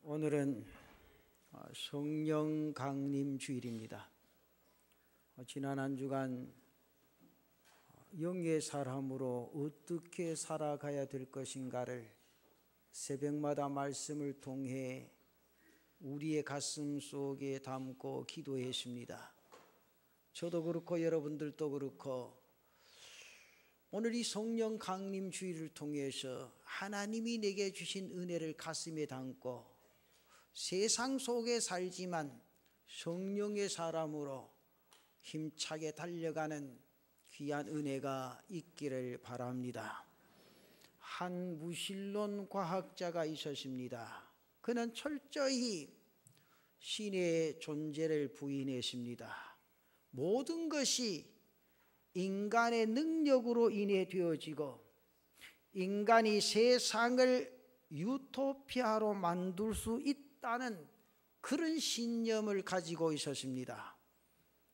오늘은 성령 강림 주일입니다. 지난 한 주간 영의 사람으로 어떻게 살아가야 될 것인가를 새벽마다 말씀을 통해 우리의 가슴 속에 담고 기도했습니다. 저도 그렇고 여러분들도 그렇고 오늘 이 성령 강림 주일을 통해서 하나님이 내게 주신 은혜를 가슴에 담고 세상 속에 살지만 성령의 사람으로 힘차게 달려가는 귀한 은혜가 있기를 바랍니다. 한 무신론 과학자가 있었습니다. 그는 철저히 신의 존재를 부인했습니다. 모든 것이 인간의 능력으로 인해 되어지고 인간이 세상을 유토피아로 만들 수 있다는 그런 신념을 가지고 있었습니다.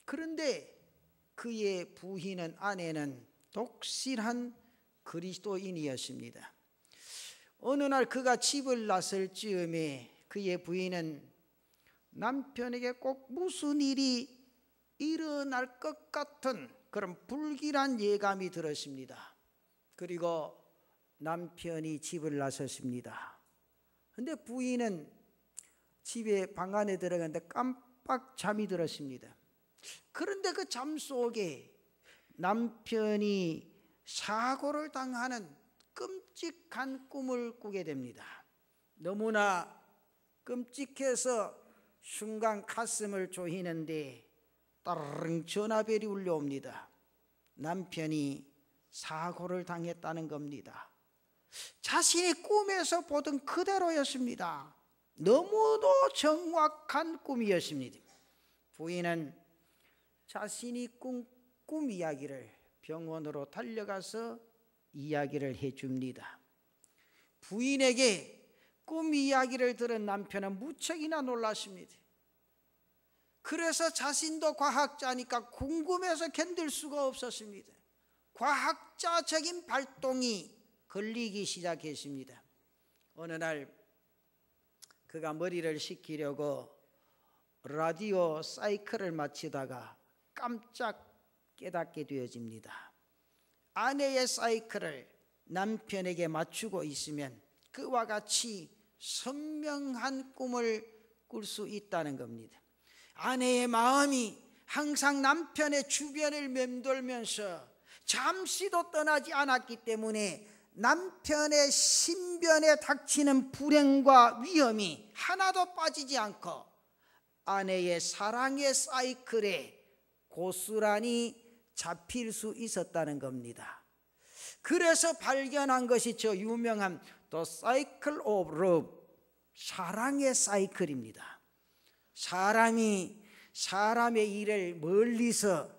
그런데 그의 부인은 아내는 독실한 그리스도인이었습니다. 어느 날 그가 집을 나설 즈음에 그의 부인은 남편에게 꼭 무슨 일이 일어날 것 같은 그런 불길한 예감이 들었습니다. 그리고 남편이 집을 나섰습니다. 그런데 부인은 집에 방 안에 들어갔는데 깜빡 잠이 들었습니다. 그런데 그 잠 속에 남편이 사고를 당하는 끔찍한 꿈을 꾸게 됩니다. 너무나 끔찍해서 순간 가슴을 조이는데 따르릉 전화벨이 울려옵니다. 남편이 사고를 당했다는 겁니다. 자신이 꿈에서 보던 그대로였습니다. 너무도 정확한 꿈이었습니다. 부인은 자신이 꿈 이야기를 병원으로 달려가서 이야기를 해줍니다. 부인에게 꿈 이야기를 들은 남편은 무척이나 놀랐습니다. 그래서 자신도 과학자니까 궁금해서 견딜 수가 없었습니다. 과학자적인 발동이 걸리기 시작했습니다. 어느 날 그가 머리를 식히려고 라디오 사이클을 마치다가 깜짝 깨닫게 되어집니다. 아내의 사이클을 남편에게 맞추고 있으면 그와 같이 선명한 꿈을 꿀 수 있다는 겁니다. 아내의 마음이 항상 남편의 주변을 맴돌면서 잠시도 떠나지 않았기 때문에 남편의 신변에 닥치는 불행과 위험이 하나도 빠지지 않고 아내의 사랑의 사이클에 고스란히 잡힐 수 있었다는 겁니다. 그래서 발견한 것이 저 유명한 The Cycle of Love, 사랑의 사이클입니다. 사람이 사람의 일을 멀리서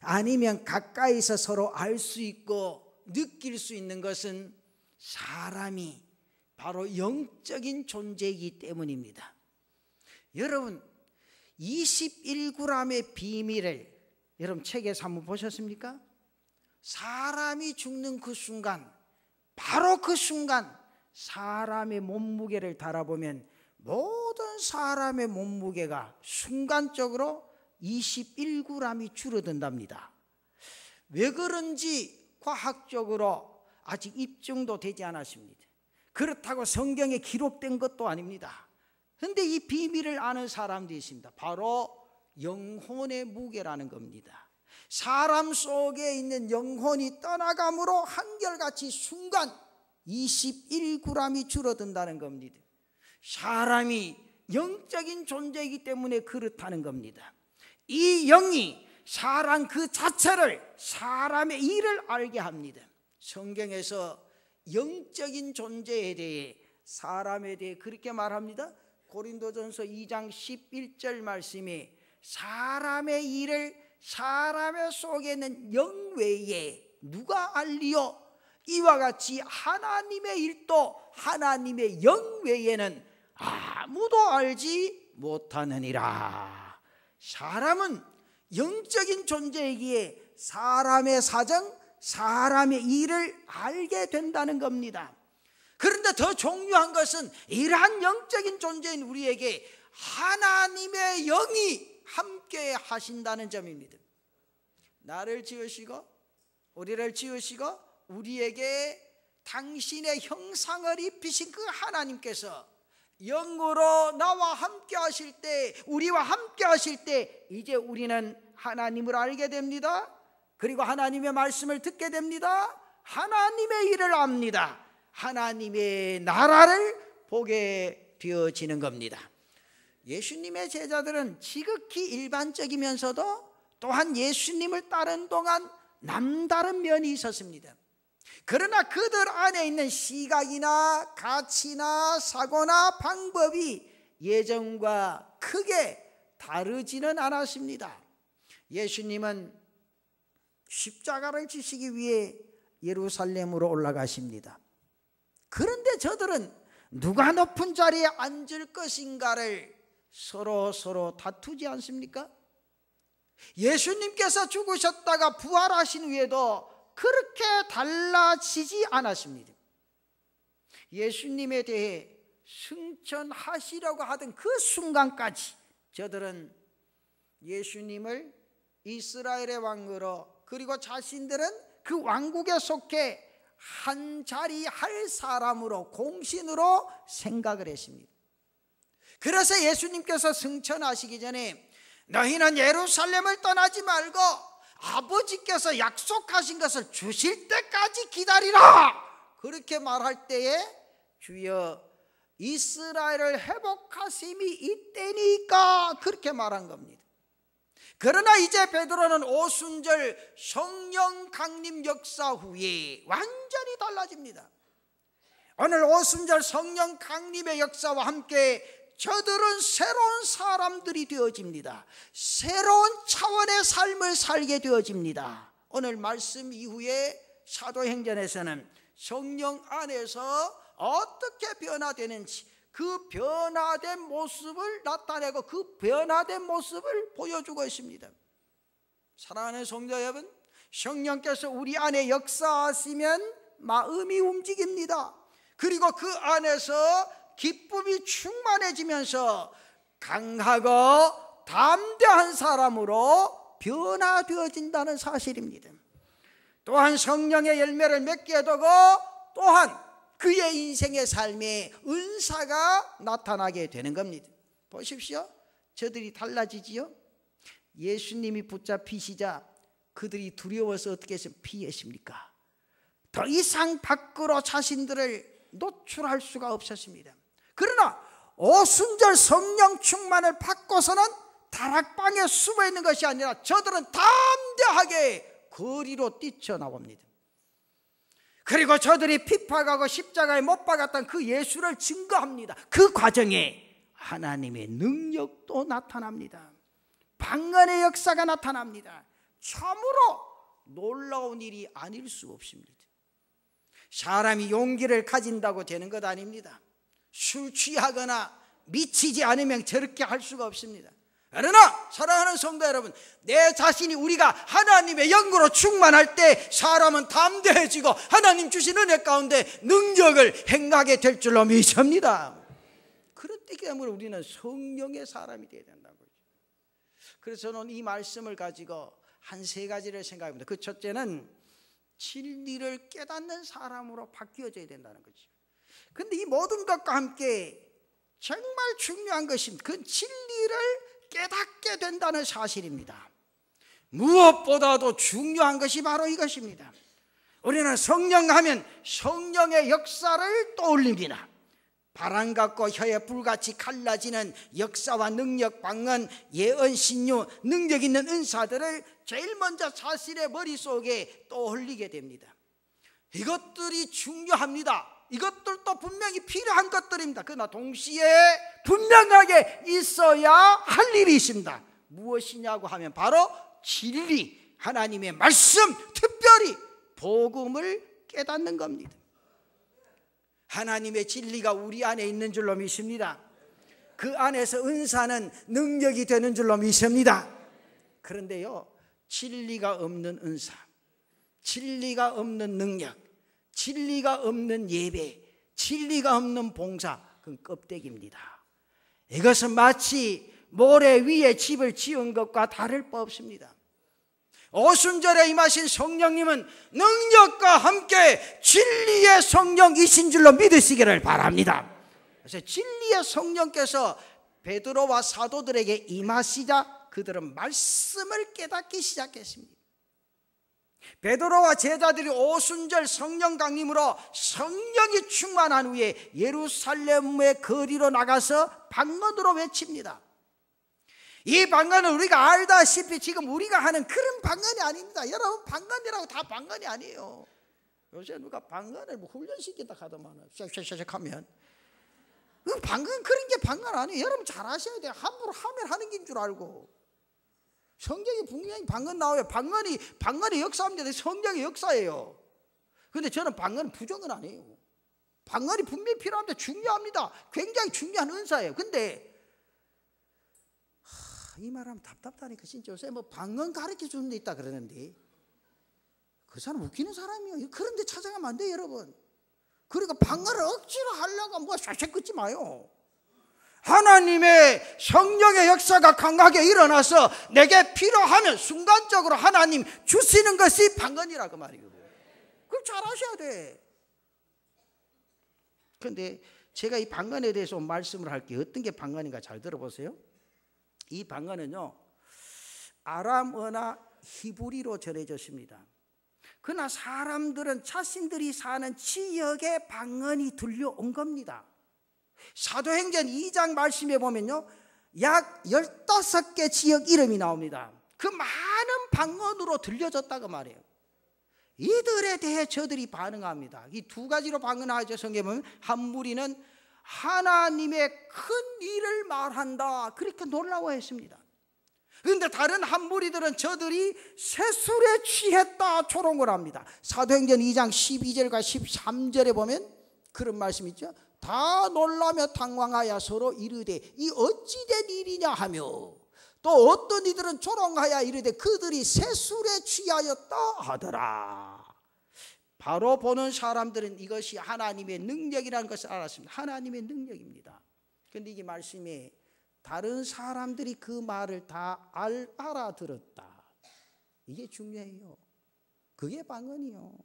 아니면 가까이서 서로 알 수 있고 느낄 수 있는 것은 사람이 바로 영적인 존재이기 때문입니다. 여러분 21g의 비밀을 여러분 책에서 한번 보셨습니까? 사람이 죽는 그 순간, 바로 그 순간 사람의 몸무게를 달아보면 모든 사람의 몸무게가 순간적으로 21g이 줄어든답니다. 왜 그런지 과학적으로 아직 입증도 되지 않았습니다. 그렇다고 성경에 기록된 것도 아닙니다. 그런데 이 비밀을 아는 사람들이 있습니다. 바로 영혼의 무게라는 겁니다. 사람 속에 있는 영혼이 떠나감으로 한결같이 순간 21g이 줄어든다는 겁니다. 사람이 영적인 존재이기 때문에 그렇다는 겁니다. 이 영이 사람 그 자체를, 사람의 일을 알게 합니다. 성경에서 영적인 존재에 대해, 사람에 대해 그렇게 말합니다. 고린도전서 2장 11절 말씀에 사람의 일을 사람의 속에 있는 영 외에 누가 알리요? 이와 같이 하나님의 일도 하나님의 영 외에는 아무도 알지 못하느니라. 사람은 영적인 존재이기에 사람의 사정, 사람의 일을 알게 된다는 겁니다. 그런데 더 중요한 것은 이러한 영적인 존재인 우리에게 하나님의 영이 함께 하신다는 점입니다. 나를 지으시고 우리를 지으시고 우리에게 당신의 형상을 입히신 그 하나님께서 영으로 나와 함께 하실 때, 우리와 함께 하실 때 이제 우리는 하나님을 알게 됩니다. 그리고 하나님의 말씀을 듣게 됩니다. 하나님의 일을 압니다. 하나님의 나라를 보게 되어지는 겁니다. 예수님의 제자들은 지극히 일반적이면서도 또한 예수님을 따른 동안 남다른 면이 있었습니다. 그러나 그들 안에 있는 시각이나 가치나 사고나 방법이 예전과 크게 다르지는 않았습니다. 예수님은 십자가를 지시기 위해 예루살렘으로 올라가십니다. 그런데 저들은 누가 높은 자리에 앉을 것인가를 서로 다투지 않습니까? 예수님께서 죽으셨다가 부활하신 후에도 그렇게 달라지지 않았습니다. 예수님에 대해 승천하시려고 하던 그 순간까지 저들은 예수님을 이스라엘의 왕으로, 그리고 자신들은 그 왕국에 속해 한 자리 할 사람으로, 공신으로 생각을 했습니다. 그래서 예수님께서 승천하시기 전에 너희는 예루살렘을 떠나지 말고 아버지께서 약속하신 것을 주실 때까지 기다리라, 그렇게 말할 때에 주여 이스라엘을 회복하심이 이때니까 그렇게 말한 겁니다. 그러나 이제 베드로는 오순절 성령 강림 역사 후에 완전히 달라집니다. 오늘 오순절 성령 강림의 역사와 함께 저들은 새로운 사람들이 되어집니다. 새로운 차원의 삶을 살게 되어집니다. 오늘 말씀 이후에 사도행전에서는 성령 안에서 어떻게 변화되는지, 그 변화된 모습을 나타내고 그 변화된 모습을 보여주고 있습니다. 사랑하는 성도 여러분, 성령께서 우리 안에 역사하시면 마음이 움직입니다. 그리고 그 안에서 기쁨이 충만해지면서 강하고 담대한 사람으로 변화되어진다는 사실입니다. 또한 성령의 열매를 맺게 되고 또한 그의 인생의 삶에 은사가 나타나게 되는 겁니다. 보십시오, 저들이 달라지지요. 예수님이 붙잡히시자 그들이 두려워서 어떻게 해서 피했습니까? 더 이상 밖으로 자신들을 노출할 수가 없었습니다. 그러나 오순절 성령 충만을 받고서는 다락방에 숨어 있는 것이 아니라 저들은 담대하게 거리로 뛰쳐나옵니다. 그리고 저들이 핍박하고 십자가에 못 박았던 그 예수를 증거합니다. 그 과정에 하나님의 능력도 나타납니다. 방언의 역사가 나타납니다. 참으로 놀라운 일이 아닐 수 없습니다. 사람이 용기를 가진다고 되는 것 아닙니다. 술 취하거나 미치지 않으면 저렇게 할 수가 없습니다. 그러나 사랑하는 성도 여러분, 내 자신이 우리가 하나님의 영으로 충만할 때 사람은 담대해지고 하나님 주신 은혜 가운데 능력을 행하게 될 줄로 믿습니다. 그렇기 때문에 우리는 성령의 사람이 되어야 된다는 거죠. 그래서 저는 이 말씀을 가지고 한 세 가지를 생각합니다. 그 첫째는 진리를 깨닫는 사람으로 바뀌어져야 된다는 거죠. 그런데 이 모든 것과 함께 정말 중요한 것입니다. 그 진리를 깨닫게 된다는 사실입니다. 무엇보다도 중요한 것이 바로 이것입니다. 우리는 성령 하면 성령의 역사를 떠올립니다. 바람 같고 혀에 불같이 갈라지는 역사와 능력, 방언, 예언, 신유, 능력 있는 은사들을 제일 먼저 자신의 머릿속에 떠올리게 됩니다. 이것들이 중요합니다. 이것들도 분명히 필요한 것들입니다. 그러나 동시에 분명하게 있어야 할 일이 있습니다. 무엇이냐고 하면 바로 진리, 하나님의 말씀, 특별히 복음을 깨닫는 겁니다. 하나님의 진리가 우리 안에 있는 줄로 믿습니다. 그 안에서 은사는 능력이 되는 줄로 믿습니다. 그런데요, 진리가 없는 은사, 진리가 없는 능력, 진리가 없는 예배, 진리가 없는 봉사, 그건 껍데기입니다. 이것은 마치 모래 위에 집을 지은 것과 다를 바 없습니다. 오순절에 임하신 성령님은 능력과 함께 진리의 성령이신 줄로 믿으시기를 바랍니다. 그래서 진리의 성령께서 베드로와 사도들에게 임하시자 그들은 말씀을 깨닫기 시작했습니다. 베드로와 제자들이 오순절 성령 강림으로 성령이 충만한 후에 예루살렘의 거리로 나가서 방언으로 외칩니다. 이 방언은 우리가 알다시피 지금 우리가 하는 그런 방언이 아닙니다. 여러분, 방언이라고 다 방언이 아니에요. 요새 누가 방언을 뭐 훈련시킨다 하더만 샥샥샥 하면 그 방언, 그런 게 방언 아니에요. 여러분 잘 아셔야 돼요. 함부로 하면 하는 긴 줄 알고. 성경에 분명히 방언 나와요. 방언이 역사입니다. 성경의 역사예요. 그런데 저는 방언은 부정은 아니에요. 방언이 분명히 필요한데 중요합니다. 굉장히 중요한 은사예요. 근데 이 말하면 답답하니까 진짜 요새 뭐 방언 가르쳐 주는 데 있다 그러는데 그 사람 웃기는 사람이에요. 그런 데 찾아가면 안 돼요, 여러분. 그러니까 방언을 억지로 하려고 뭐 샤샥 긋지 마요. 하나님의 성령의 역사가 강하게 일어나서 내게 필요하면 순간적으로 하나님 주시는 것이 방언이라고 말이에요. 그걸 잘 아셔야 돼. 그런데 제가 이 방언에 대해서 말씀을 할게요. 어떤 게 방언인가 잘 들어보세요. 이 방언은요, 아람어나 히브리로 전해졌습니다. 그러나 사람들은 자신들이 사는 지역의 방언이 들려온 겁니다. 사도행전 2장 말씀에 보면요, 약 15개 지역 이름이 나옵니다. 그 많은 방언으로 들려졌다고 말해요. 이들에 대해 저들이 반응합니다. 이 두 가지로 반응하죠. 성경에 보면 한 무리는 하나님의 큰 일을 말한다, 그렇게 놀라워했습니다. 그런데 다른 한 무리들은 저들이 세술에 취했다 조롱을 합니다. 사도행전 2장 12절과 13절에 보면 그런 말씀이 있죠. 다 놀라며 당황하여 서로 이르되 이 어찌된 일이냐 하며, 또 어떤 이들은 조롱하여 이르되 그들이 세술에 취하였다 하더라. 바로 보는 사람들은 이것이 하나님의 능력이라는 것을 알았습니다. 하나님의 능력입니다. 그런데 이게 말씀에 다른 사람들이 그 말을 다 알아들었다. 이게 중요해요. 그게 방언이요.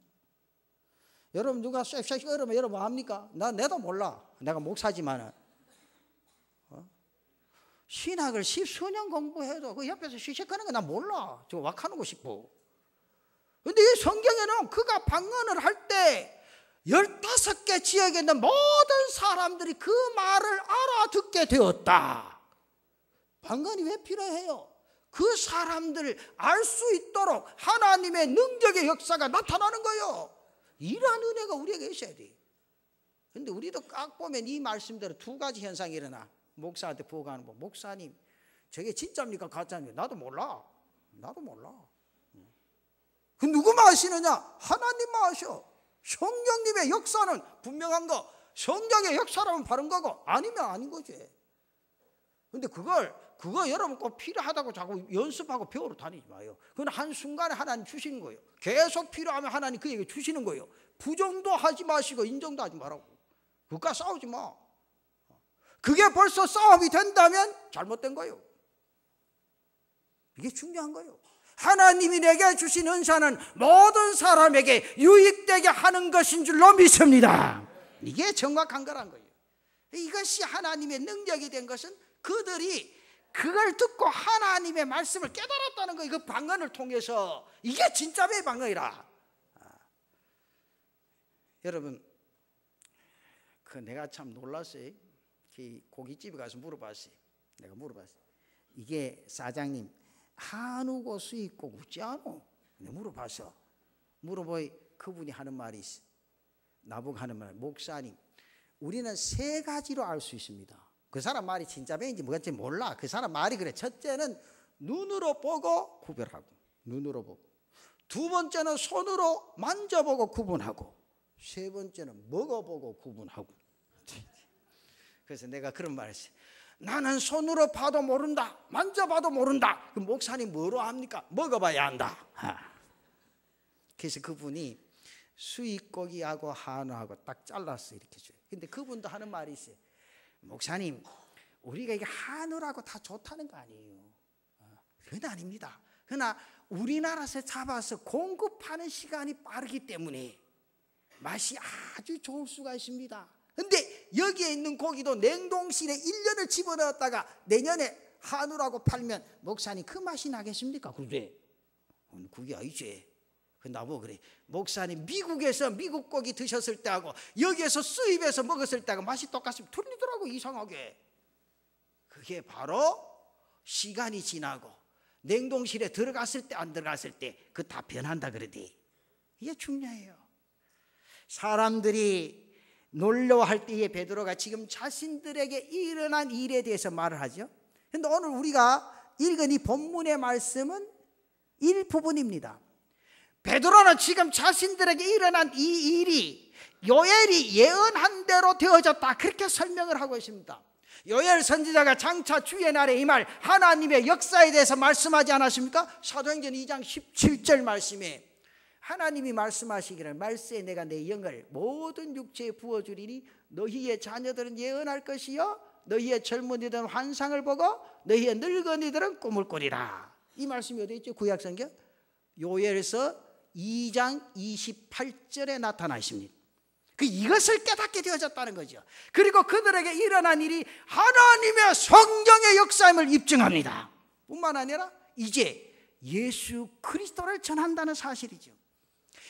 여러분 누가 쌕쌕 그러면 여러분 뭐 합니까? 내도 몰라. 내가 목사지만은 신학을 10수년 공부해도 그 옆에서 시식하는 거 나 몰라. 저 왁하는 거 싶어. 근데 이 성경에는 그가 방언을 할 때 15개 지역에 있는 모든 사람들이 그 말을 알아듣게 되었다. 방언이 왜 필요해요? 그 사람들 알 수 있도록 하나님의 능력의 역사가 나타나는 거예요. 이러한 은혜가 우리에게 있어야 돼. 근데 우리도 딱 보면 이 말씀대로 두 가지 현상이 일어나. 목사한테 보고하는 거. 목사님, 저게 진짜입니까? 가짜입니까? 나도 몰라. 그 누구만 아시느냐? 하나님만 아셔. 성령님의 역사는 분명한 거. 성령의 역사라면 바른 거고 아니면 아닌 거지. 근데 그거 여러분 꼭 필요하다고 자꾸 연습하고 배우러 다니지 마요. 그건 한순간에 하나님 주시는 거예요. 계속 필요하면 하나님 그에게 주시는 거예요. 부정도 하지 마시고 인정도 하지 말라고. 그것과 싸우지 마. 그게 벌써 싸움이 된다면 잘못된 거예요. 이게 중요한 거예요. 하나님이 내게 주신 은사는 모든 사람에게 유익되게 하는 것인 줄로 믿습니다. 이게 정확한 거란 거예요. 이것이 하나님의 능력이 된 것은 그들이 그걸 듣고 하나님의 말씀을 깨달았다는 거예요. 그 방언을 통해서. 이게 진짜의 방언이라. 여러분, 내가 참 놀랐어요. 고깃집에 가서 물어봤어요. 내가 물어봤어요. 이게 사장님 한우고 수익고 웃지 않어? 내가 물어봤어. 물어보니 그분이 하는 말이 있어. 나보고 하는 말, 목사님, 우리는 세 가지로 알 수 있습니다. 그 사람 말이 진짜인지 뭔지 몰라. 그 사람 말이 그래. 첫째는 눈으로 보고 구별하고, 눈으로 보고. 두 번째는 손으로 만져보고 구분하고. 세 번째는 먹어보고 구분하고. 그래서 내가 그런 말을 했어요. 나는 손으로 봐도 모른다. 만져봐도 모른다. 그럼 목사님 뭐로 합니까? 먹어봐야 한다. 그래서 그분이 수입고기하고 한우하고 딱 잘라서 이렇게 줘요. 근데 그분도 하는 말이 있어요. 목사님, 우리가 이게 한우라고 다 좋다는 거 아니에요. 그건 아닙니다. 그러나 우리나라에서 잡아서 공급하는 시간이 빠르기 때문에 맛이 아주 좋을 수가 있습니다. 근데 여기에 있는 고기도 냉동실에 1년을 집어넣었다가 내년에 한우라고 팔면 목사님 그 맛이 나겠습니까? 그래. 그게 아니지. 나보고 그래. 목사님 미국에서 미국 고기 드셨을 때하고 여기에서 수입해서 먹었을 때하고 맛이 똑같으면 틀리더라고. 이상하게. 그게 바로 시간이 지나고 냉동실에 들어갔을 때 안 들어갔을 때 그 다 변한다 그러대. 이게 중요해요. 사람들이 놀려할 때에 베드로가 지금 자신들에게 일어난 일에 대해서 말을 하죠. 그런데 오늘 우리가 읽은 이 본문의 말씀은 일부분입니다. 베드로는 지금 자신들에게 일어난 이 일이 요엘이 예언한 대로 되어졌다, 그렇게 설명을 하고 있습니다. 요엘 선지자가 장차 주의 날에 임할 하나님의 역사에 대해서 말씀하지 않았습니까? 사도행전 2장 17절 말씀에 하나님이 말씀하시기를 말세에 내가 내 영을 모든 육체에 부어주리니 너희의 자녀들은 예언할 것이요 너희의 젊은이들은 환상을 보고 너희의 늙은이들은 꿈을 꾸리라. 이 말씀이 어디 있죠? 구약성경 요엘서 2장 28절에 나타나 있습니다. 이것을 깨닫게 되어졌다는 거죠. 그리고 그들에게 일어난 일이 하나님의 성령의 역사임을 입증합니다. 뿐만 아니라 이제 예수 그리스도를 전한다는 사실이죠.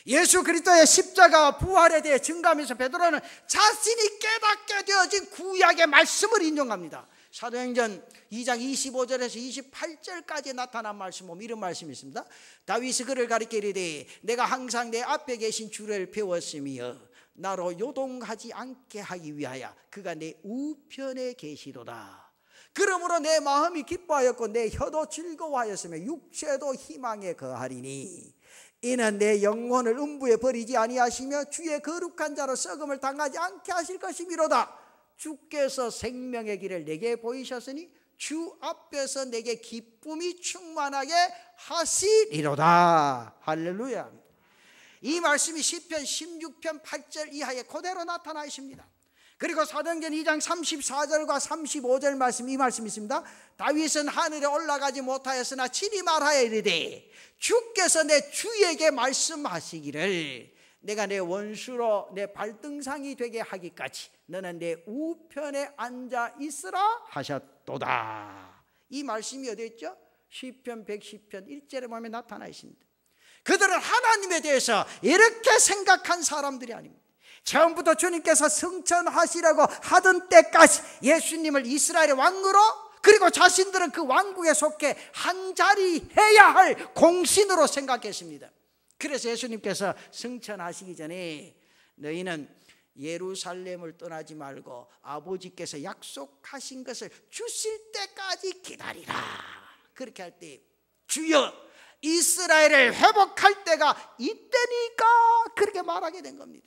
예수 그리스도의 십자가와 부활에 대해 증거하면서 베드로는 자신이 깨닫게 되어진 구약의 말씀을 인용합니다. 사도행전 2장 25절에서 28절까지 나타난 말씀 보면 이런 말씀이 있습니다. 다윗이 그를 가리켜 이르되 내가 항상 내 앞에 계신 주를 배웠으며 나로 요동하지 않게 하기 위하여 그가 내 우편에 계시도다. 그러므로 내 마음이 기뻐하였고 내 혀도 즐거워하였으며 육체도 희망에 거하리니 이는 내 영혼을 음부에 버리지 아니하시며 주의 거룩한 자로 썩음을 당하지 않게 하실 것이미로다. 주께서 생명의 길을 내게 보이셨으니 주 앞에서 내게 기쁨이 충만하게 하시리로다. 할렐루야. 이 말씀이 시편 16편 8절 이하에 그대로 나타나 있습니다. 그리고 사도행전 2장 34절과 35절 말씀, 이 말씀이 있습니다. 다윗은 하늘에 올라가지 못하였으나 친히 말하여 이르되 주께서 내 주에게 말씀하시기를 내가 내 원수로 내 발등상이 되게 하기까지 너는 내 우편에 앉아 있으라 하셨도다. 이 말씀이 어디 있죠? 시편 110편 1절에 보면 나타나 있습니다. 그들은 하나님에 대해서 이렇게 생각한 사람들이 아닙니다. 처음부터 주님께서 승천하시려고 하던 때까지 예수님을 이스라엘의 왕으로, 그리고 자신들은 그 왕국에 속해 한 자리 해야 할 공신으로 생각했습니다. 그래서 예수님께서 승천하시기 전에 너희는 예루살렘을 떠나지 말고 아버지께서 약속하신 것을 주실 때까지 기다리라. 그렇게 할 때 주여 이스라엘을 회복할 때가 이때니까 그렇게 말하게 된 겁니다.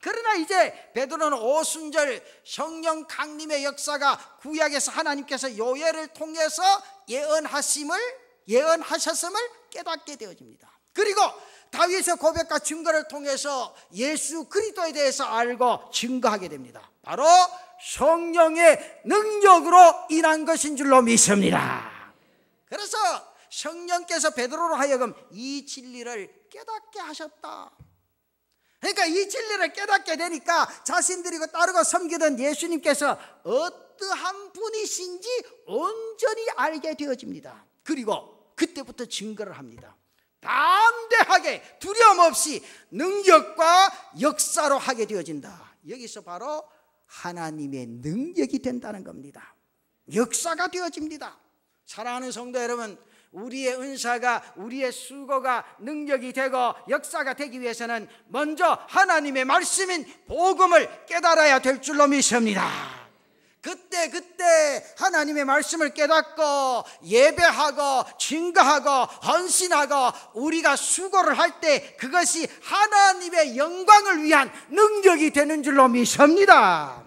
그러나 이제 베드로는 오순절 성령 강림의 역사가 구약에서 하나님께서 요엘을 통해서 예언하셨음을 깨닫게 되어집니다. 그리고 다윗의 고백과 증거를 통해서 예수 그리스도에 대해서 알고 증거하게 됩니다. 바로 성령의 능력으로 인한 것인 줄로 믿습니다. 그래서 성령께서 베드로로 하여금 이 진리를 깨닫게 하셨다. 그러니까 이 진리를 깨닫게 되니까 자신들이 따르고 섬기던 예수님께서 어떠한 분이신지 온전히 알게 되어집니다. 그리고 그때부터 증거를 합니다. 담대하게 두려움 없이 능력과 역사로 하게 되어진다. 여기서 바로 하나님의 능력이 된다는 겁니다. 역사가 되어집니다. 사랑하는 성도 여러분, 우리의 은사가, 우리의 수고가 능력이 되고 역사가 되기 위해서는 먼저 하나님의 말씀인 복음을 깨달아야 될 줄로 믿습니다. 그때 하나님의 말씀을 깨닫고 예배하고 증거하고 헌신하고 우리가 수고를 할 때 그것이 하나님의 영광을 위한 능력이 되는 줄로 믿습니다.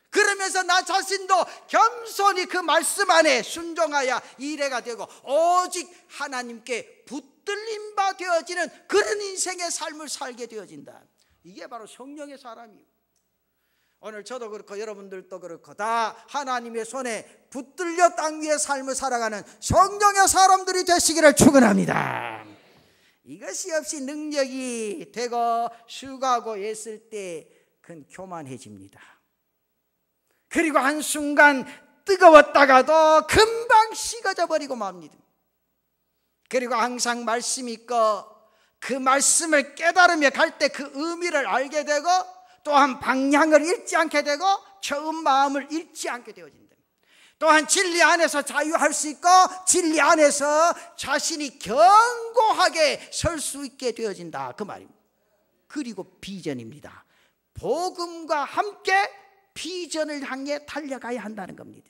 그러면서 나 자신도 겸손히 그 말씀 안에 순종하여 일해가 되고 오직 하나님께 붙들림 바 되어지는 그런 인생의 삶을 살게 되어진다. 이게 바로 성령의 사람이에요. 오늘 저도 그렇고 여러분들도 그렇고 다 하나님의 손에 붙들려 땅 위의 삶을 살아가는 성령의 사람들이 되시기를 축원합니다. 이것이 없이 능력이 되고 수고하고 애쓸 때 그건 교만해집니다. 그리고 한순간 뜨거웠다가도 금방 식어져 버리고 맙니다. 그리고 항상 말씀이 있고 그 말씀을 깨달으며 갈 때 그 의미를 알게 되고 또한 방향을 잃지 않게 되고 처음 마음을 잃지 않게 되어진다. 또한 진리 안에서 자유할 수 있고 진리 안에서 자신이 견고하게 설 수 있게 되어진다, 그 말입니다. 그리고 비전입니다. 복음과 함께 비전을 향해 달려가야 한다는 겁니다.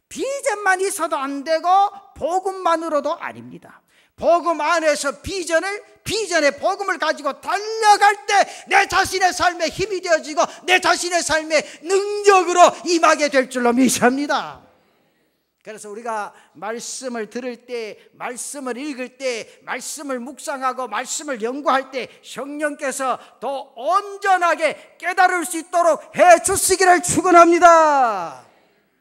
비전만 있어도 안 되고 복음만으로도 아닙니다. 복음 안에서 비전의 복음을 가지고 달려갈 때 내 자신의 삶에 힘이 되어지고 내 자신의 삶에 능력으로 임하게 될 줄로 믿습니다. 그래서 우리가 말씀을 들을 때, 말씀을 읽을 때, 말씀을 묵상하고 말씀을 연구할 때 성령께서 더 온전하게 깨달을 수 있도록 해 주시기를 축원합니다.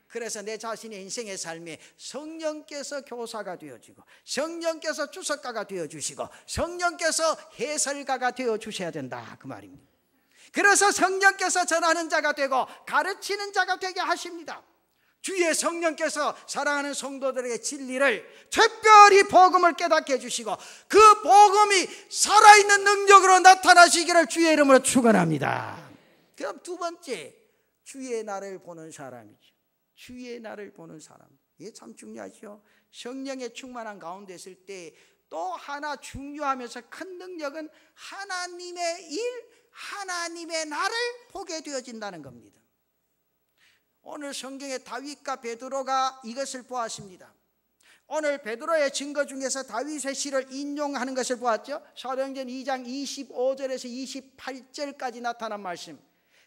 그래서 내 자신의 인생의 삶에 성령께서 교사가 되어지고 성령께서 주석가가 되어주시고 성령께서 해설가가 되어주셔야 된다, 그 말입니다. 그래서 성령께서 전하는 자가 되고 가르치는 자가 되게 하십니다. 주의 성령께서 사랑하는 성도들에게 진리를 특별히 복음을 깨닫게 해주시고 그 복음이 살아있는 능력으로 나타나시기를 주의 이름으로 축원합니다. 그럼 두 번째, 주의 나를 보는 사람이죠. 주의 나를 보는 사람, 이게 참 중요하죠. 성령의 충만한 가운데 있을 때 또 하나 중요하면서 큰 능력은 하나님의 일, 하나님의 나를 보게 되어진다는 겁니다. 오늘 성경에 다윗과 베드로가 이것을 보았습니다. 오늘 베드로의 증거 중에서 다윗의 시를 인용하는 것을 보았죠. 사도행전 2장 25절에서 28절까지 나타난 말씀.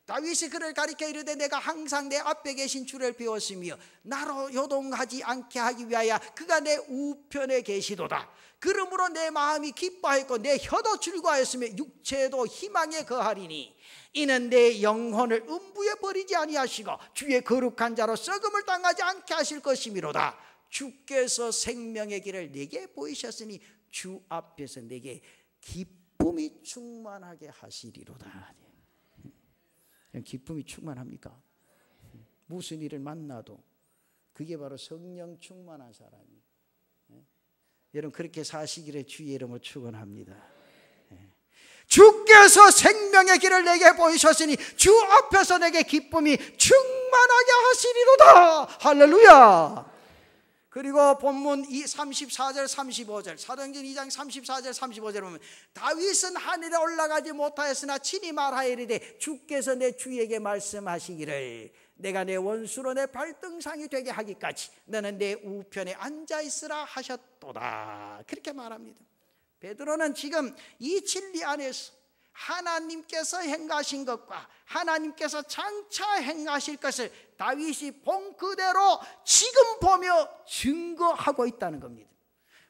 다윗이 그를 가리켜 이르되 내가 항상 내 앞에 계신 주를 배웠으며 나로 요동하지 않게 하기 위하여 그가 내 우편에 계시도다. 그러므로 내 마음이 기뻐하였고 내 혀도 즐거워하였으며 육체도 희망에 거하리니 이는 내 영혼을 음부에 버리지 아니하시고 주의 거룩한 자로 썩음을 당하지 않게 하실 것이미로다. 주께서 생명의 길을 내게 보이셨으니 주 앞에서 내게 기쁨이 충만하게 하시리로다. 기쁨이 충만합니까? 무슨 일을 만나도 그게 바로 성령 충만한 사람이에요. 여러분 그렇게 사시기를 주의 이름으로 축원합니다. 주께서 생명의 길을 내게 보이셨으니 주 앞에서 내게 기쁨이 충만하게 하시리로다. 할렐루야. 그리고 본문 34절 35절 사도행전 2장 34절 35절 보면 다윗은 하늘에 올라가지 못하였으나 친히 말하이르되 주께서 내 주에게 말씀하시기를 내가 내 원수로 내 발등상이 되게 하기까지 너는 내 우편에 앉아있으라 하셨도다. 그렇게 말합니다. 베드로는 지금 이 진리 안에서 하나님께서 행하신 것과 하나님께서 장차 행하실 것을 다윗이 본 그대로 지금 보며 증거하고 있다는 겁니다.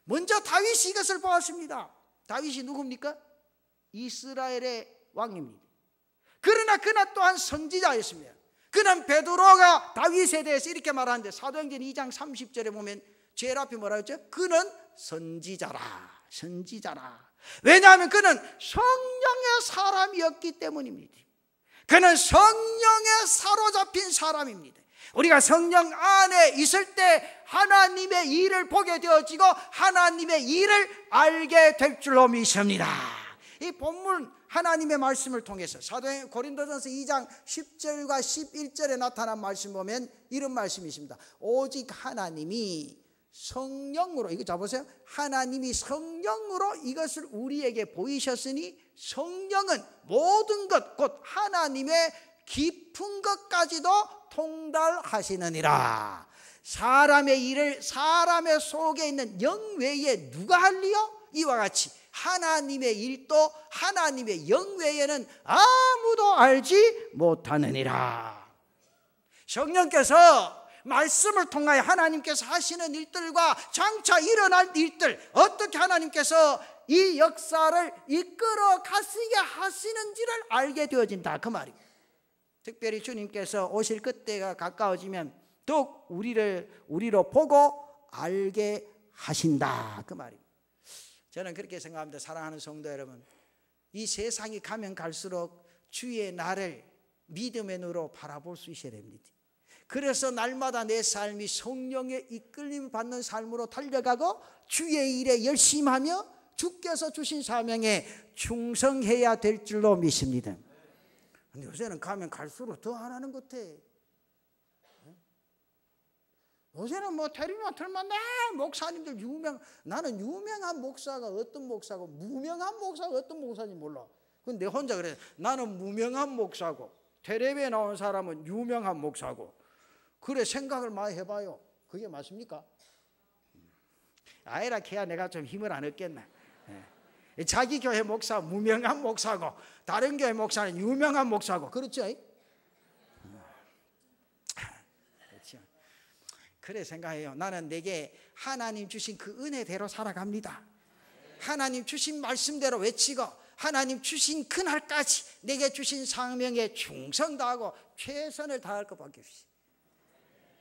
먼저 다윗이 이것을 보았습니다. 다윗이 누굽니까? 이스라엘의 왕입니다. 그러나 그는 또한 선지자였습니다. 그는 베드로가 다윗에 대해서 이렇게 말하는데 사도행전 2장 30절에 보면 제일 앞에 뭐라 했죠? 그는 선지자라. 왜냐하면 그는 성령의 사람이었기 때문입니다. 그는 성령에 사로잡힌 사람입니다. 우리가 성령 안에 있을 때 하나님의 일을 보게 되어지고 하나님의 일을 알게 될 줄로 믿습니다. 이 본문 하나님의 말씀을 통해서 사도행 고린도전서 2장 10절과 11절에 나타난 말씀 보면 이런 말씀이 있습니다. 오직 하나님이 성령으로, 이거 잡으세요. 하나님이 성령으로 이것을 우리에게 보이셨으니 성령은 모든 것 곧 하나님의 깊은 것까지도 통달하시느니라. 사람의 일을 사람의 속에 있는 영 외에 누가 할리요? 이와 같이 하나님의 일도 하나님의 영 외에는 아무도 알지 못하느니라. 성령께서 말씀을 통하여 하나님께서 하시는 일들과 장차 일어날 일들, 어떻게 하나님께서 이 역사를 이끌어 가시게 하시는지를 알게 되어진다, 그 말이에요. 특별히 주님께서 오실 그때가 가까워지면 더욱 우리로 보고 알게 하신다, 그 말이에요. 저는 그렇게 생각합니다. 사랑하는 성도 여러분, 이 세상이 가면 갈수록 주의 나를 믿음의 눈으로 바라볼 수 있어야 됩니다. 그래서 날마다 내 삶이 성령의 이끌림 받는 삶으로 달려가고 주의 일에 열심히 하며 주께서 주신 사명에 충성해야 될 줄로 믿습니다. 근데 요새는 가면 갈수록 더 안 하는 것 같아. 요새는 뭐 대리마틀만 목사님들 나는 유명한 목사가 어떤 목사고 무명한 목사가 어떤 목사인지 몰라. 근데 내 혼자 그래. 나는 무명한 목사고 텔레비에 나온 사람은 유명한 목사고. 그래, 생각을 많이 해봐요. 그게 맞습니까? 아이라 캐야 내가 좀 힘을 안 얻겠나. 자기 교회 목사 무명한 목사고 다른 교회 목사는 유명한 목사고, 그렇죠? 그렇죠. 그래 생각해요. 나는 내게 하나님 주신 그 은혜대로 살아갑니다. 하나님 주신 말씀대로 외치고 하나님 주신 그날까지 내게 주신 사명에 충성 다하고 최선을 다할 것밖에 없어요.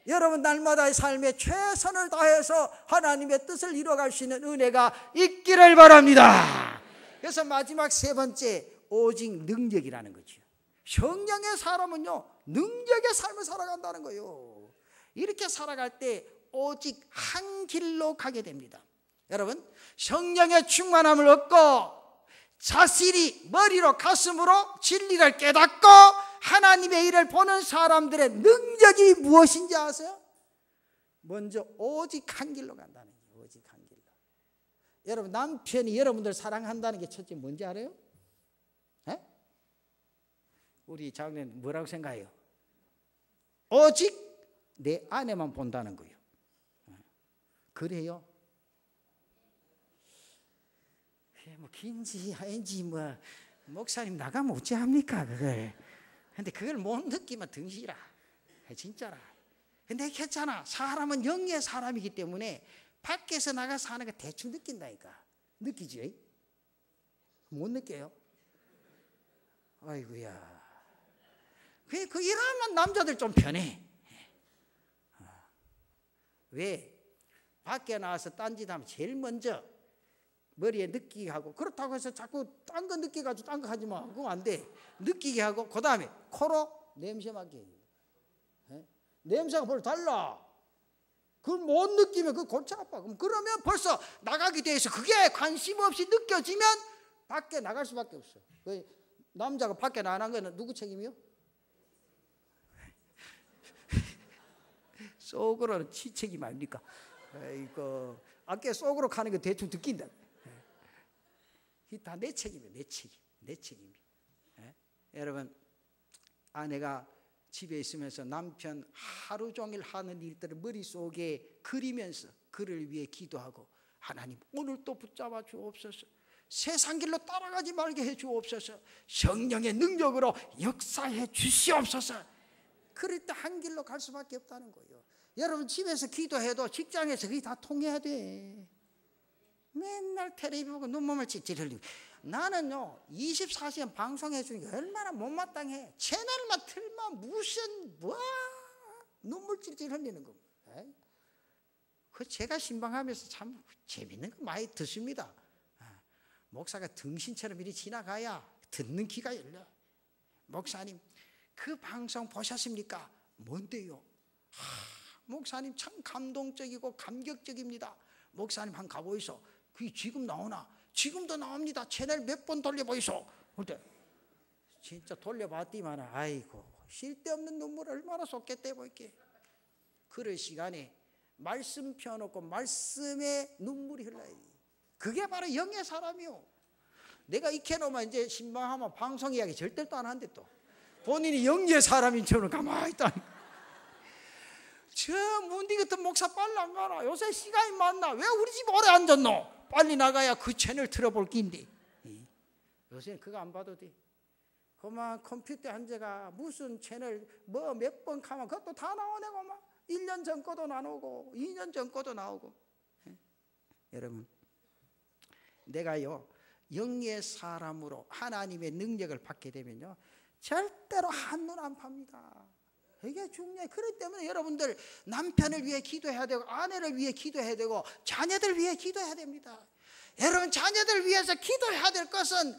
여러분, 날마다의 삶에 최선을 다해서 하나님의 뜻을 이루어갈 수 있는 은혜가 있기를 바랍니다. 그래서 마지막 세 번째, 오직 능력이라는 거죠. 성령의 사람은요, 능력의 삶을 살아간다는 거예요. 이렇게 살아갈 때 오직 한 길로 가게 됩니다. 여러분, 성령의 충만함을 얻고 자신이 머리로 가슴으로 진리를 깨닫고 하나님의 일을 보는 사람들의 능력이 무엇인지 아세요? 먼저 오직 한 길로 간다는 거예요. 오직 한 길로. 여러분, 남편이 여러분들 사랑한다는 게 첫째 뭔지 알아요? 에? 우리 장로님 뭐라고 생각해요? 오직 내 아내만 본다는 거예요. 그래요? 뭐 긴지 아닌지 뭐 목사님 나가면 어찌합니까 그걸. 근데 그걸 못 느끼면 등시라. 진짜라. 근데 괜찮아. 사람은 영의 사람이기 때문에 밖에서 나가서 하는 거 대충 느낀다니까. 느끼지? 못 느껴요? 아이고야. 그 이러면 남자들 좀 편해. 왜? 밖에 나와서 딴짓하면 제일 먼저 머리에 느끼게 하고, 그렇다고 해서 자꾸 딴 거 느끼가지고 딴 거 하지 마. 그거 안 돼. 느끼게 하고, 그 다음에 코로 냄새 맡게 해요. 냄새가 별로 달라. 그걸 못 느끼면 그 골치 아파. 그러면 벌써 나가게 돼 있어. 그게 관심 없이 느껴지면 밖에 나갈 수밖에 없어. 남자가 밖에 나가는 거는 누구 책임이요? 속으로는 지 책임 아닙니까? 이거 아까 속으로 가는 거 대충 느낀다. 다 내 책임이에요. 내 책임이. 여러분, 아내가 집에 있으면서 남편 하루 종일 하는 일들을 머릿속에 그리면서 그를 위해 기도하고, 하나님 오늘 또 붙잡아 주옵소서. 세상 길로 따라가지 말게 해 주옵소서. 성령의 능력으로 역사해 주시옵소서. 그럴 때 한 길로 갈 수밖에 없다는 거예요. 여러분, 집에서 기도해도 직장에서 그게 다 통해야 돼. 맨날 텔레비 보고 눈물을 찔찔 흘리고. 나는요 24시간 방송해 주는 게 얼마나 못마땅해. 채널만 틀면 무슨 눈물 찔찔 흘리는 거. 그 제가 신방하면서 참 재밌는 거 많이 듣습니다. 목사가 등신처럼 이리 지나가야 듣는 귀가 열려. 목사님 그 방송 보셨습니까? 뭔데요? 목사님 참 감동적이고 감격적입니다. 목사님 한 가보이소. 그게 지금 나오나? 지금도 나옵니다. 채널 몇 번 돌려보이소. 그때 진짜 돌려봤더만 아이고 쓸데없는 눈물 얼마나 쏟겠대 보이게. 그럴 시간에 말씀 펴놓고 말씀에 눈물이 흘러야 돼. 그게 바로 영의 사람이요. 내가 익혀놓으면 이제 신방하면 방송 이야기 절대 또 안 한대. 또 본인이 영의 사람인 척은 가만히 있다니까. 저 문디 같은 목사 빨리 안 가나? 요새 시간이 많나? 왜 우리 집 오래 앉았노? 빨리 나가야 그 채널 틀어볼 낀데. 요새는 그거 안 봐도 돼. 그만 컴퓨터에 앉아가 무슨 채널 뭐 몇 번 가면 그것도 다 나오네. 그만 1년 1년 전 거도 나오고 2년 전 거도 나오고. 여러분, 내가요 영의 사람으로 하나님의 능력을 받게 되면요 절대로 한눈 안 팝니다. 이게 중요해요. 그렇기 때문에 여러분들 남편을 위해 기도해야 되고, 아내를 위해 기도해야 되고, 자녀들 위해 기도해야 됩니다. 여러분, 자녀들 위해서 기도해야 될 것은,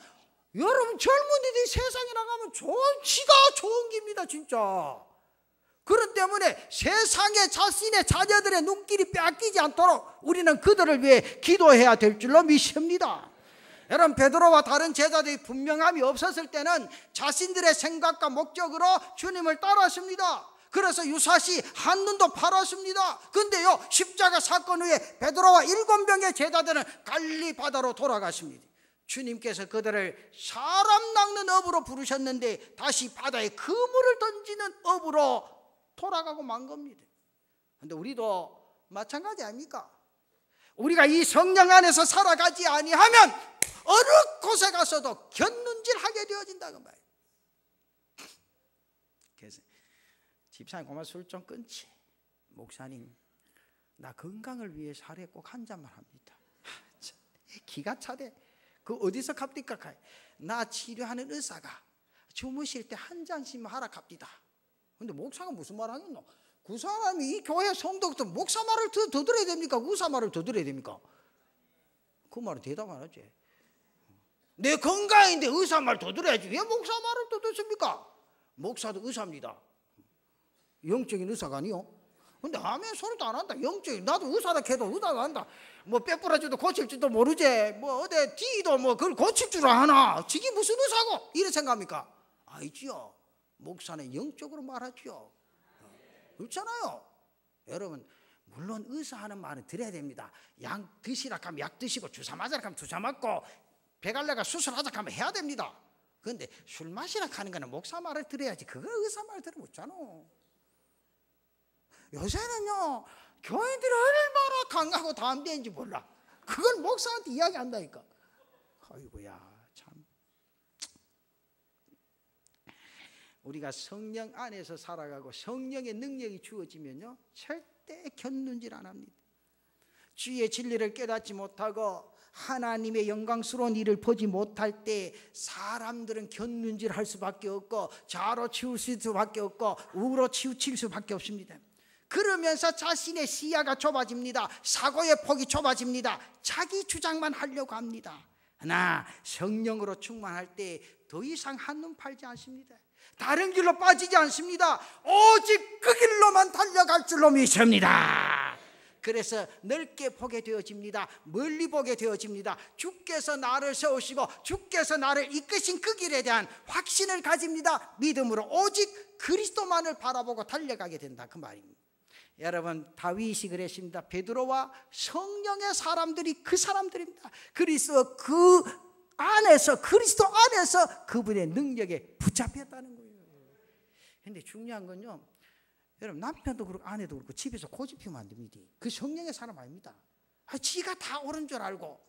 여러분 젊은이들이 세상에 나가면 지가 좋은 겁니다 진짜. 그렇기 때문에 세상에 자신의 자녀들의 눈길이 빼앗기지 않도록 우리는 그들을 위해 기도해야 될 줄로 믿습니다. 여러분, 베드로와 다른 제자들이 분명함이 없었을 때는 자신들의 생각과 목적으로 주님을 따랐습니다. 그래서 유사시 한눈도 팔았습니다. 근데요 십자가 사건 후에 베드로와 7명의 제자들은 갈릴리 바다로 돌아갔습니다. 주님께서 그들을 사람 낚는 업으로 부르셨는데 다시 바다에 그물을 던지는 업으로 돌아가고 만 겁니다. 그런데 우리도 마찬가지 아닙니까? 우리가 이 성령 안에서 살아가지 아니하면 어느 곳에 가서도 곁눈질하게 되어진다 그 말이에요. 그래서 집사님 그만 술 좀 끊지. 목사님 나 건강을 위해 하루에 꼭 한 잔만 합니다. 기가 차대. 그 어디서 갑니까? 나 치료하는 의사가 주무실 때 한 잔씩만 하라 갑니다. 근데 목사가 무슨 말 하겠노? 그 사람이 이 교회 성도들 목사 말을 더 들어야 됩니까? 의사 말을 더 들어야 됩니까? 그 말은 대답 안 하지. 내 건강인데 의사 말 더 들어야지. 왜 목사 말을 더 듣습니까? 목사도 의사입니다. 영적인 의사가 아니요. 근데 아멘 소리도 안 한다. 영적인, 나도 의사다 해도 의사도 안 한다. 뭐 뼈부러져도 고칠 줄도 모르지. 뭐 어디 뒤도 뭐 그걸 고칠 줄 아나. 저게 무슨 의사고? 이래 생각합니까? 아니지요. 목사는 영적으로 말하지요. 그렇잖아요. 여러분, 물론 의사하는 말은 들어야 됩니다. 약 드시라 하면 약 드시고, 주사 맞으라 하면 주사 맞고, 배갈래가 수술하자 하면 해야 됩니다. 그런데 술 마시라 하는 거는 목사 말을 들어야지. 그걸 의사 말 들으면 없잖아. 요새는요 교인들이 얼마나 강하고 담대한지 몰라. 그건 목사한테 이야기한다니까. 아이고야 참. 우리가 성령 안에서 살아가고 성령의 능력이 주어지면요 절대 곁눈질 안 합니다. 주의 진리를 깨닫지 못하고 하나님의 영광스러운 일을 보지 못할 때 사람들은 곁눈질할 수밖에 없고, 좌로 치우칠 수밖에 없고, 우로 치우칠 수밖에 없습니다. 그러면서 자신의 시야가 좁아집니다. 사고의 폭이 좁아집니다. 자기 주장만 하려고 합니다. 그러나 성령으로 충만할 때 더 이상 한눈 팔지 않습니다. 다른 길로 빠지지 않습니다. 오직 그 길로만 달려갈 줄로 믿습니다. 그래서 넓게 보게 되어집니다. 멀리 보게 되어집니다. 주께서 나를 세우시고 주께서 나를 이끄신 그 길에 대한 확신을 가집니다. 믿음으로 오직 그리스도만을 바라보고 달려가게 된다 그 말입니다. 여러분, 다윗이 그랬습니다. 베드로와 성령의 사람들이 그 사람들입니다. 그리스도 그리스도 안에서 그분의 능력에 붙잡혔다는 거예요. 그런데 중요한 건요, 여러분, 남편도 그렇고 아내도 그렇고 집에서 고집 피우면 안 됩니다. 그 성령의 사람 아닙니다. 지가 다 옳은 줄 알고.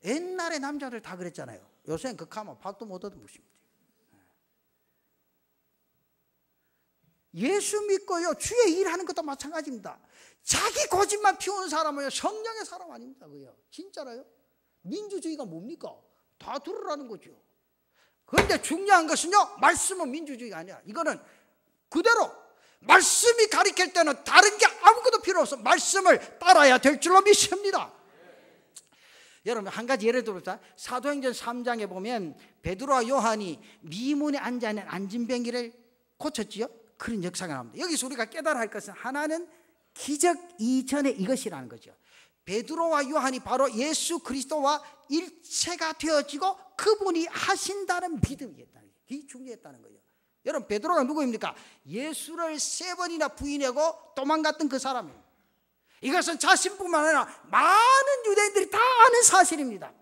옛날에 남자들 다 그랬잖아요. 요새는 극하면 밥도 못 얻어먹습니다. 예수 믿고요 주의 일하는 것도 마찬가지입니다. 자기 고집만 피우는 사람은요 성령의 사람 아닙니다. 그요 진짜로요. 민주주의가 뭡니까? 다 들으라는 거죠. 그런데 중요한 것은요, 말씀은 민주주의가 아니야. 이거는 그대로 말씀이 가르칠 때는 다른 게 아무것도 필요 없어. 말씀을 따라야 될 줄로 믿습니다. 여러분, 한 가지 예를 들어보자. 사도행전 3장에 보면 베드로와 요한이 미문에 앉아있는 안진뱅이를 고쳤지요. 그런 역사가 나옵니다. 여기서 우리가 깨달아야 할 것은 하나는 기적 이전에 이것이라는 거죠. 베드로와 요한이 바로 예수 그리스도와 일체가 되어지고 그분이 하신다는 믿음이었다는 거예요. 그게 중요했다는 거예요. 여러분, 베드로가 누구입니까? 예수를 3번이나 부인하고 도망갔던 그 사람이에요. 이것은 자신뿐만 아니라 많은 유대인들이 다 아는 사실입니다.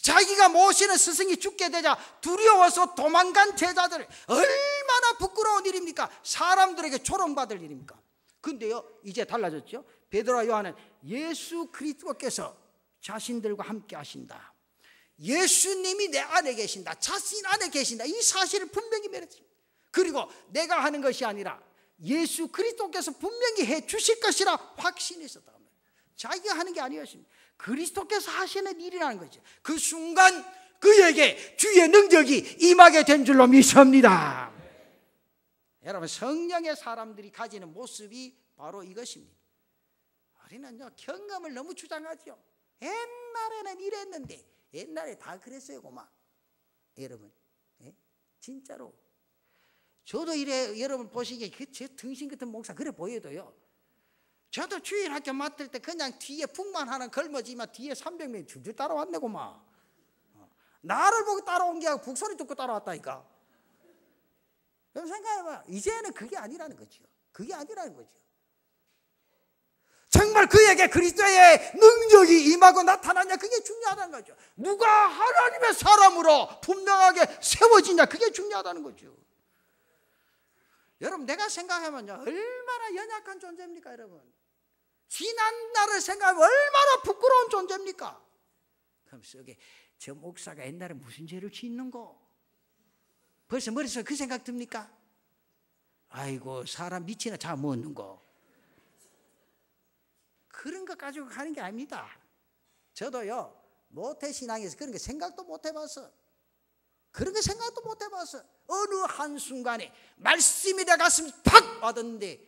자기가 모시는 스승이 죽게 되자 두려워서 도망간 제자들, 얼마나 부끄러운 일입니까? 사람들에게 조롱받을 일입니까? 근데요, 이제 달라졌죠. 베드로와 요한은 예수 그리스도께서 자신들과 함께 하신다, 예수님이 내 안에 계신다, 자신 안에 계신다, 이 사실을 분명히 말했습니다. 그리고 내가 하는 것이 아니라 예수 그리스도께서 분명히 해 주실 것이라 확신이 있었다고 합니다. 자기가 하는 게 아니었습니다. 그리스도께서 하시는 일이라는 거죠. 그 순간 그에게 주의 능력이 임하게 된 줄로 믿습니다. 여러분, 성령의 사람들이 가지는 모습이 바로 이것입니다. 우리는요, 경험을 너무 주장하죠. 옛날에는 이랬는데, 옛날에 다 그랬어요, 고마. 여러분, 예? 진짜로. 저도 이래, 여러분 보시기에 제 등신 같은 목사 그래 보여도요, 저도 주일학교 맡을 때 그냥 뒤에 북만 걸머지만 뒤에 300명이 줄줄 따라왔네, 고마. 나를 보고 따라온 게 아니고 북소리 듣고 따라왔다니까. 여러분 생각해봐. 이제는 그게 아니라는 거죠. 그게 아니라는 거죠. 정말 그에게 그리스도의 능력이 임하고 나타나냐, 그게 중요하다는 거죠. 누가 하나님의 사람으로 분명하게 세워지냐, 그게 중요하다는 거죠. 여러분, 내가 생각하면요, 얼마나 연약한 존재입니까, 여러분? 지난 날을 생각하면 얼마나 부끄러운 존재입니까? 그럼 속에 저 목사가 옛날에 무슨 죄를 짓는 거? 벌써 머릿속에 그 생각 듭니까? 아이고, 사람 미치나 잘 먹는 거. 그런 것 가지고 가는 게 아닙니다. 저도요, 모태신앙에서 그런 거 생각도 못 해봤어. 그런 거 생각도 못 해봤어. 어느 한순간에 말씀이 내 가슴 팍 와닿는데,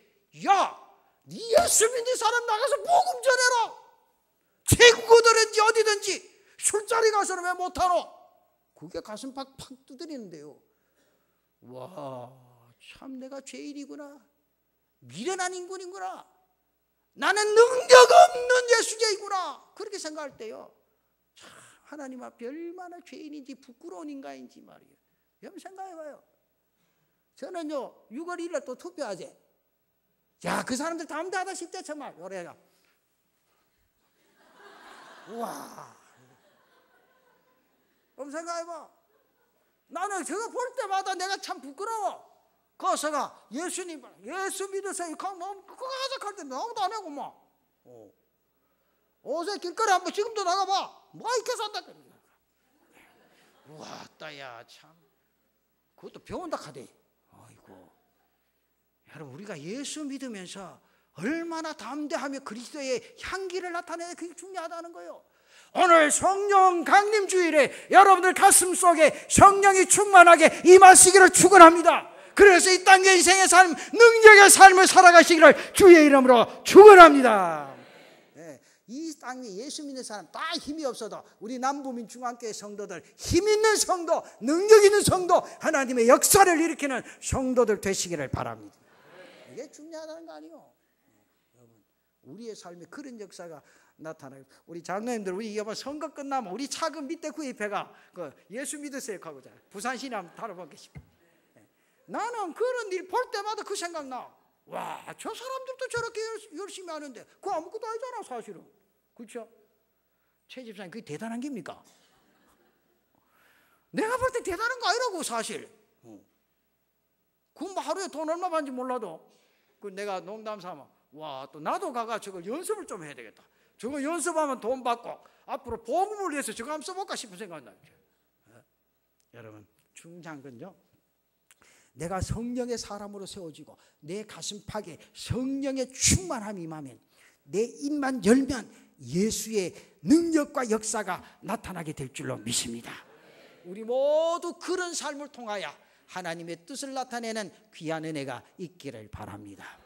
야, 네 예수 믿는 사람 나가서 복음 전해라. 제국어든지 어디든지 술자리 가서는 왜 못하노? 그게 가슴 팍 두드리는데요. 와, 참 내가 죄인이구나. 미련한 인간이구나. 나는 능력 없는 예수자이구나. 그렇게 생각할 때요, 참 하나님 앞에 얼마나 죄인인지 부끄러운 인간인지 말이에요. 여러분 생각해봐요. 저는요, 6월 1일 또 투표하지. 야, 그 사람들 담대하다 싶대 정말. 요래가. 우와. 여러분 생각해봐. 나는 저거 볼 때마다 내가 참 부끄러워. 거기서가 예수님, 예수 믿으세요. 너무 가득할 때 너무도 안 하고 막. 어제 길거리 한번 지금도 나가봐. 뭐 이렇게 산다. 우와, 따야 참. 그것도 배운다 카대. 아이고. 여러분, 우리가 예수 믿으면서 얼마나 담대하며 그리스도의 향기를 나타내는 그게 중요하다는 거예요. 오늘 성령 강림 주일에 여러분들 가슴 속에 성령이 충만하게 임하시기를 축원합니다. 그래서 이 땅의 인생의 삶, 능력의 삶을 살아가시기를 주의 이름으로 축원합니다. 네, 이 땅에 예수 믿는 사람 다 힘이 없어도 우리 남부민 중앙교회 성도들, 힘 있는 성도, 능력 있는 성도, 하나님의 역사를 일으키는 성도들 되시기를 바랍니다. 이게 중요하다는 거 아니에요. 여러분, 우리의 삶에 그런 역사가 나타나요. 우리 장로님들, 우리 이번 선거 끝나면 우리 차근 밑에 구입해가 그 예수 믿으세요 하고 부산시내 한번 다뤄보겠습니다. 나는 그런 일 볼 때마다 그 생각나. 와, 저 사람들도 저렇게 열심히 하는데 그거 아무것도 아니잖아 사실은. 그렇죠? 최 집사님, 그게 대단한 겁니까? 내가 볼 때 대단한 거 아니라고 사실. 그 뭐 하루에 돈 얼마 받는지 몰라도 그 내가 농담 삼아, 와, 또 나도 가가 저거 연습을 좀 해야 되겠다. 저거 연습하면 돈 받고 앞으로 복음을 위해서 저거 한번 써볼까 싶은 생각이 나죠. 여러분, 중요한 건요, 내가 성령의 사람으로 세워지고 내 가슴팍에 성령의 충만함이 임하면, 내 입만 열면 예수의 능력과 역사가 나타나게 될 줄로 믿습니다. 우리 모두 그런 삶을 통하여 하나님의 뜻을 나타내는 귀한 은혜가 있기를 바랍니다.